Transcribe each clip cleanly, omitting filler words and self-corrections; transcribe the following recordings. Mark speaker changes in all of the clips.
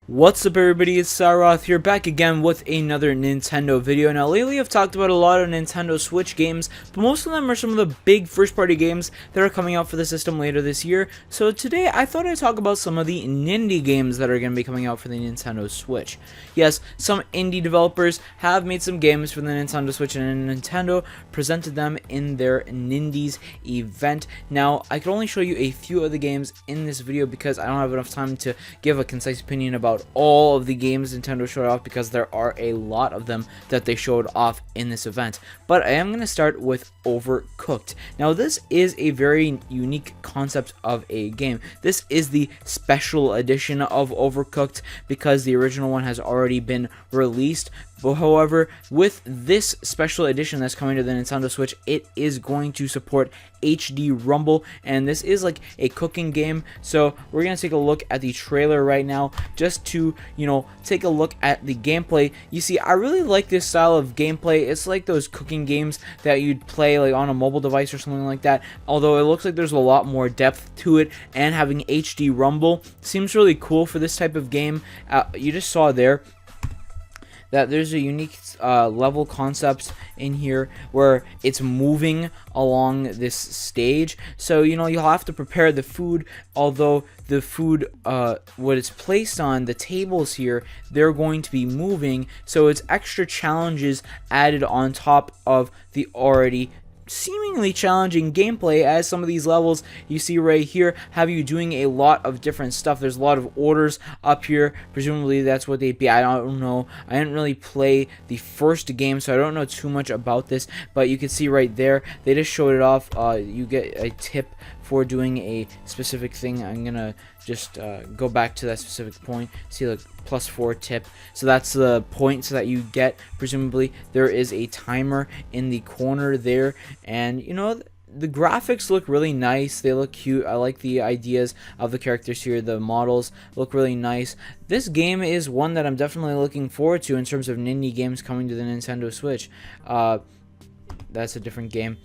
Speaker 1: What's up everybody, it's Saroth here, back again with another Nintendo video. Now lately I've talked about a lot of Nintendo Switch games, but most of them are some of the big first party games that are coming out for the system later this year. So today I thought I'd talk about some of the Nindie games that are going to be coming out for the Nintendo Switch. Yes, some indie developers have made some games for the Nintendo Switch, and Nintendo presented them in their Nindies event. Now I can only show you a few of the games in this video because I don't have enough time to give a concise opinion about all of the games Nintendo showed off, because there are a lot of them that they showed off in this event. But I am going to start with Overcooked. Now this is a very unique concept of a game. This is the special edition of Overcooked because the original one has already been released. But however, with this special edition that's coming to the Nintendo Switch, it is going to support HD Rumble, and this is like a cooking game. So we're going to take a look at the trailer right now just to, take a look at the gameplay. You see, I really like this style of gameplay. It's like those cooking games that you'd play like on a mobile device or something like that, although it looks like there's a lot more depth to it, and having HD Rumble seems really cool for this type of game. You just saw there that there's a unique level concept in here where it's moving along this stage. So you'll have to prepare the food, although the food what it's placed on the tables here, they're going to be moving, so it's extra challenges added on top of the already seemingly challenging gameplay, as some of these levels you see right here have you doing a lot of different stuff. There's a lot of orders up here, presumably that's what they'd be. I don't know, I didn't really play the first game, so I don't know too much about this, but you can see right there they just showed it off. You get a tip for doing a specific thing. I'm gonna just go back to that specific point. See, like +4 tip, so that's the points that you get. Presumably there is a timer in the corner there, and the graphics look really nice. They look cute. I like the ideas of the characters here. The models look really nice. This game is one that I'm definitely looking forward to in terms of Nindy games coming to the Nintendo Switch. That's a different game.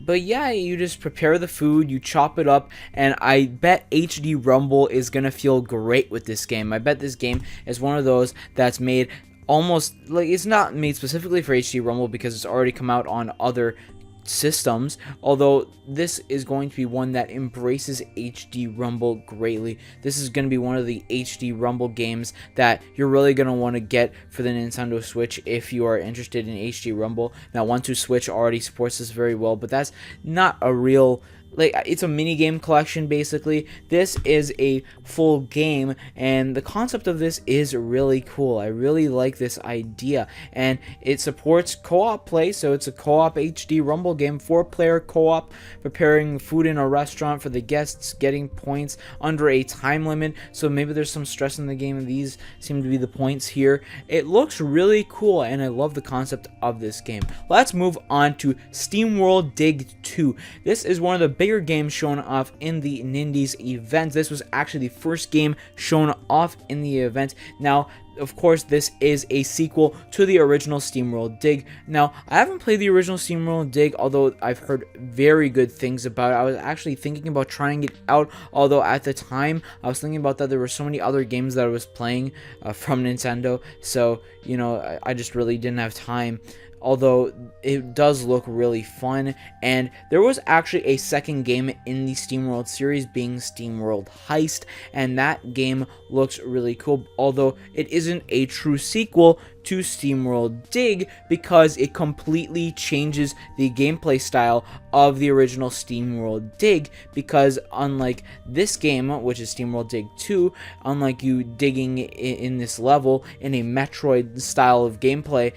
Speaker 1: But yeah, you just prepare the food, you chop it up, and I bet HD Rumble is going to feel great with this game. I bet this game is one of those that's made almost, like, it's not made specifically for HD Rumble because it's already come out on other systems, although this is going to be one that embraces HD Rumble greatly. This is going to be one of the HD Rumble games that you're really going to want to get for the Nintendo Switch if you are interested in HD Rumble. Now 1-2 Switch already supports this very well, but that's not a real, like, it's a mini game collection basically. This is a full game, and the concept of this is really cool. I really like this idea, and it supports co-op play, so it's a co-op HD Rumble game, 4-player co-op, preparing food in a restaurant for the guests, getting points under a time limit. So maybe there's some stress in the game, and these seem to be the points here. It looks really cool, and I love the concept of this game. Let's move on to SteamWorld Dig 2. This is one of the bigger games shown off in the Nindies event. This was actually the first game shown off in the event. Now, of course, this is a sequel to the original SteamWorld Dig. Now, I haven't played the original SteamWorld Dig, although I've heard very good things about it. I was actually thinking about trying it out, although at the time I was thinking about that there were so many other games that I was playing from Nintendo, so I just really didn't have time. Although it does look really fun, and there was actually a second game in the SteamWorld series, being SteamWorld Heist, and that game looks really cool, although it isn't a true sequel to SteamWorld Dig because it completely changes the gameplay style of the original SteamWorld Dig, because unlike this game, which is SteamWorld Dig 2, unlike you digging in this level in a Metroid style of gameplay,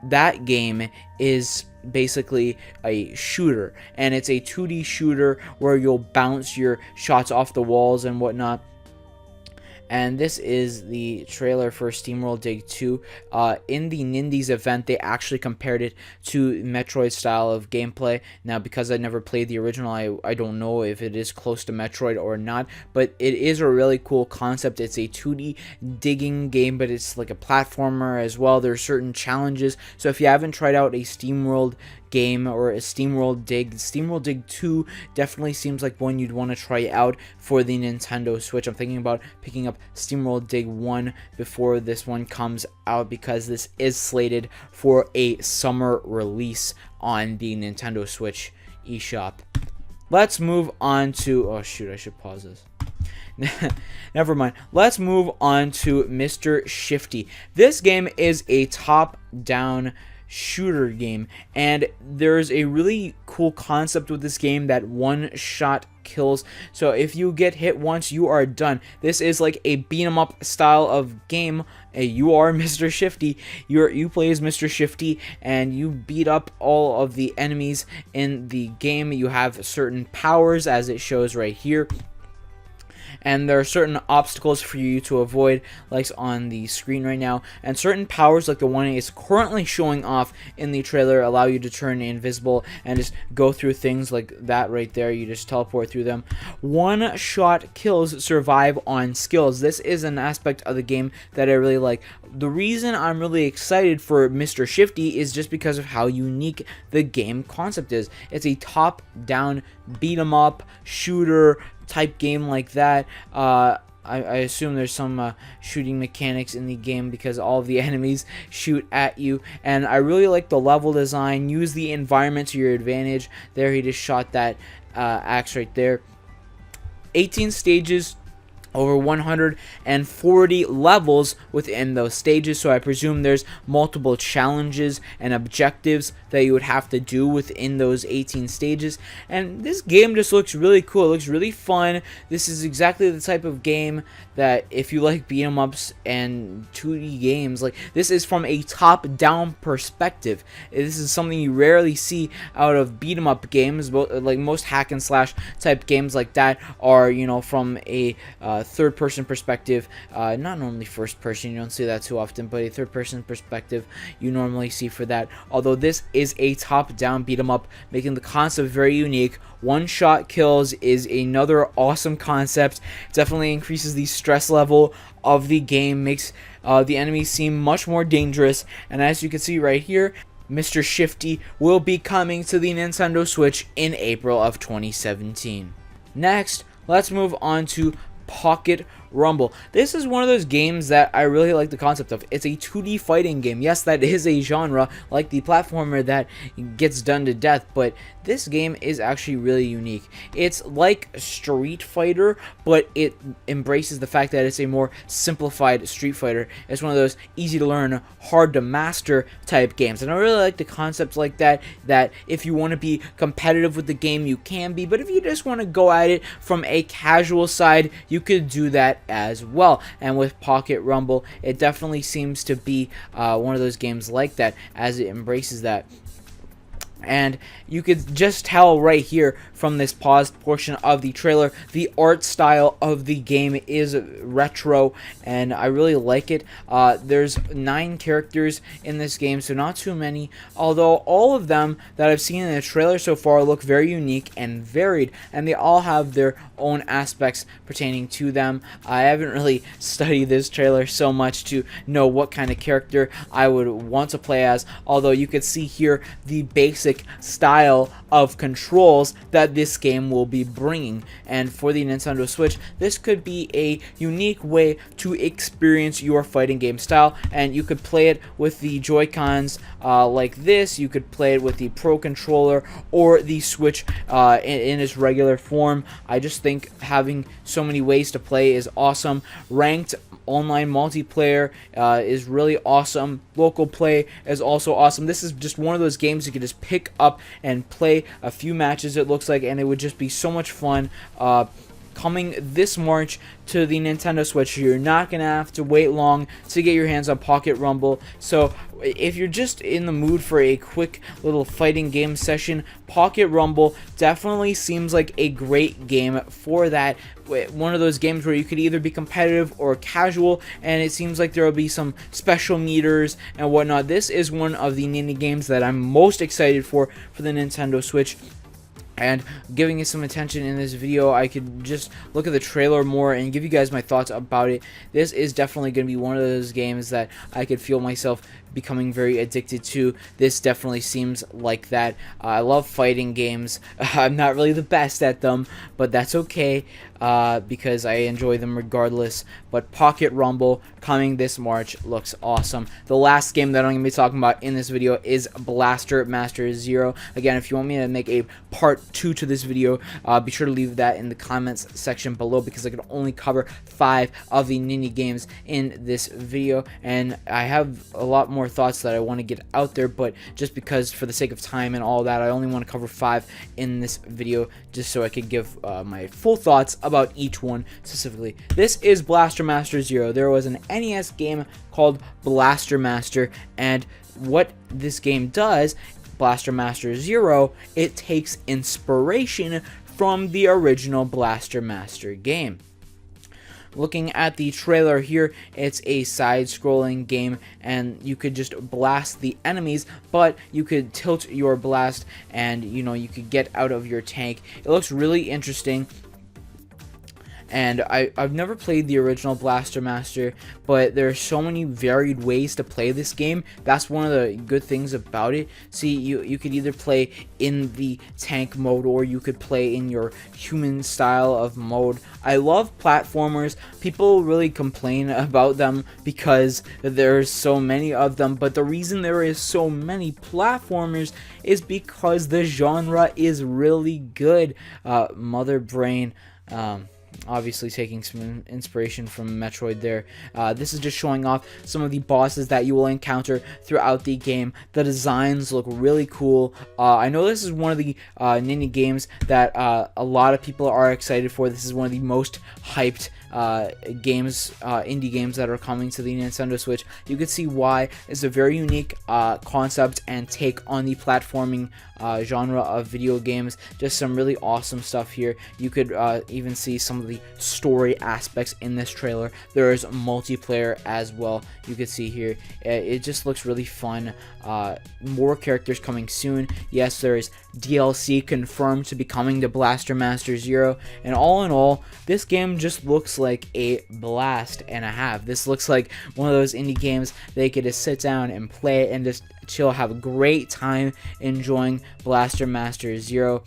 Speaker 1: that game is basically a shooter, and it's a 2D shooter where you'll bounce your shots off the walls and whatnot. And this is the trailer for SteamWorld Dig 2. In the Nindies event, they actually compared it to Metroid style of gameplay. Now, because I never played the original, I don't know if it is close to Metroid or not, but it is a really cool concept. It's a 2D digging game, but it's like a platformer as well. There are certain challenges. So if you haven't tried out a SteamWorld game, or a SteamWorld Dig. SteamWorld Dig 2 definitely seems like one you'd want to try out for the Nintendo Switch. I'm thinking about picking up SteamWorld Dig 1 before this one comes out, because this is slated for a summer release on the Nintendo Switch eShop. Let's move on to... oh shoot, I should pause this. Never mind. Let's move on to Mr. Shifty. This game is a top-down shooter game, and there's a really cool concept with this game that one-shot kills. So if you get hit once, you are done. This is like a beat 'em up style of game. You are Mr. Shifty. You play as Mr. Shifty, and you beat up all of the enemies in the game. You have certain powers, as it shows right here, and there are certain obstacles for you to avoid, like on the screen right now, and certain powers, like the one is currently showing off in the trailer, allow you to turn invisible and just go through things like that right there. You just teleport through them. One-shot kills survive on skills. This is an aspect of the game that I really like. The reason I'm really excited for Mr. Shifty is just because of how unique the game concept is. It's a top-down beat-em-up shooter type game like that. I assume there's some shooting mechanics in the game, because all of the enemies shoot at you, and I really like the level design. Use the environment to your advantage. There, he just shot that axe right there. 18 stages, over 140 levels within those stages, so I presume there's multiple challenges and objectives that you would have to do within those 18 stages. And this game just looks really cool. It looks really fun. This is exactly the type of game that, if you like beat 'em ups and 2D games, like, this is from a top-down perspective. This is something you rarely see out of beat 'em up games. Like most hack and slash type games like that are, you know, from a third-person perspective. Not normally first-person. You don't see that too often, but a third-person perspective you normally see for that. Although this is a top-down beat 'em up, making the concept very unique. One-shot kills is another awesome concept. It definitely increases the stress level of the game, makes the enemies seem much more dangerous, and as you can see right here, Mr. Shifty will be coming to the Nintendo Switch in April of 2017. Next, let's move on to Pocket Rumble. This is one of those games that I really like the concept of. It's a 2D fighting game. Yes, that is a genre, like the platformer that gets done to death, but this game is actually really unique. It's like Street Fighter, but it embraces the fact that it's a more simplified Street Fighter. It's one of those easy to learn, hard to master type games, and I really like the concept like that, that if you want to be competitive with the game, you can be, but if you just want to go at it from a casual side, you could do that as well. And with Pocket Rumble, it definitely seems to be one of those games like that, as it embraces that. And you could just tell right here from this paused portion of the trailer, the art style of the game is retro, and I really like it. There's 9 characters in this game, so not too many, although all of them that I've seen in the trailer so far look very unique and varied, and they all have their own aspects pertaining to them. I haven't really studied this trailer so much to know what kind of character I would want to play as, although you could see here the basic style of controls that this game will be bringing. And for the Nintendo Switch, this could be a unique way to experience your fighting game style, and you could play it with the Joy-Cons like this. You could play it with the Pro Controller or the Switch in its regular form. I just think having so many ways to play is awesome. Ranked online multiplayer is really awesome. Local play is also awesome. This is just one of those games you can just pick up and play a few matches, it looks like, and it would just be so much fun. Coming this March to the Nintendo Switch. You're not going to have to wait long to get your hands on Pocket Rumble. So if you're just in the mood for a quick little fighting game session, Pocket Rumble definitely seems like a great game for that. One of those games where you could either be competitive or casual, and it seems like there will be some special meters and whatnot. This is one of the Nindy games that I'm most excited for the Nintendo Switch. and giving it some attention in this video, I could just look at the trailer more and give you guys my thoughts about it. This is definitely going to be one of those games that I could feel myself becoming very addicted to. This definitely seems like that. I love fighting games. I'm not really the best at them, but that's okay because I enjoy them regardless. But Pocket Rumble coming this March looks awesome. The last game that I'm going to be talking about in this video is Blaster Master Zero. Again, if you want me to make a part 2 to this video, be sure to leave that in the comments section below, because I can only cover 5 of the Nindy games in this video, and I have a lot more thoughts that I want to get out there, but just because for the sake of time and all that, I only want to cover 5 in this video, just so I could give my full thoughts about each one specifically. This is Blaster Master Zero. There was an NES game called Blaster Master, and what this game does, Blaster Master Zero, it takes inspiration from the original Blaster Master game. Looking at the trailer here, it's a side-scrolling game, and you could just blast the enemies, but you could tilt your blast, and you could get out of your tank. It looks really interesting. And I've never played the original Blaster Master, but there are so many varied ways to play this game. That's one of the good things about it. See, you could either play in the tank mode, or you could play in your human style of mode. I love platformers. People really complain about them because there's so many of them, but the reason there is so many platformers is because the genre is really good. Mother Brain, obviously taking some inspiration from Metroid there. This is just showing off some of the bosses that you will encounter throughout the game. The designs look really cool. I know this is one of the Nindy games that a lot of people are excited for. This is one of the most hyped games, indie games that are coming to the Nintendo Switch. You can see why. It's a very unique concept and take on the platforming genre of video games. Just some really awesome stuff here. You could even see some of the story aspects in this trailer. There is multiplayer as well. You can see here. It just looks really fun. More characters coming soon. Yes, there is DLC confirmed to be coming to Blaster Master Zero. And all in all, this game just looks like a blast and a half. This looks like one of those indie games they could just sit down and play and just chill, have a great time enjoying Blaster Master Zero.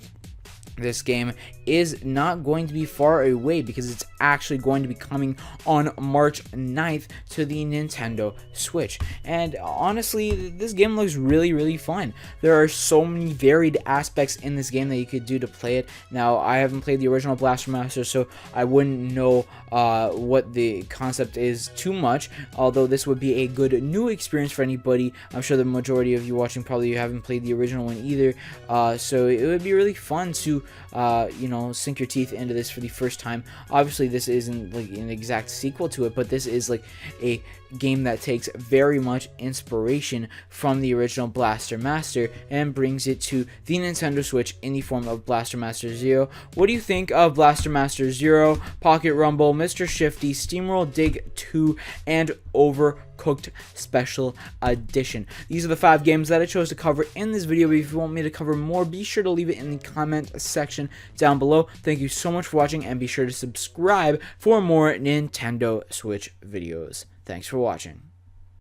Speaker 1: This game is not going to be far away because it's actually going to be coming on March 9th to the Nintendo Switch. And honestly, this game looks really fun. There are so many varied aspects in this game that you could do to play it. Now, I haven't played the original Blaster Master, so I wouldn't know what the concept is too much, although this would be a good new experience for anybody. I'm sure the majority of you watching probably haven't played the original one either, so it would be really fun to sink your teeth into this for the first time. Obviously, this isn't like an exact sequel to it, but this is like a game that takes very much inspiration from the original Blaster Master and brings it to the Nintendo Switch in the form of Blaster Master Zero. What do you think of Blaster Master Zero, Pocket Rumble, Mr. Shifty, Steamroll Dig 2, and Overcooked Special Edition? These are the 5 games that I chose to cover in this video, but if you want me to cover more, be sure to leave it in the comment section down below. Thank you so much for watching, and be sure to subscribe for more Nintendo Switch videos. Thanks for watching.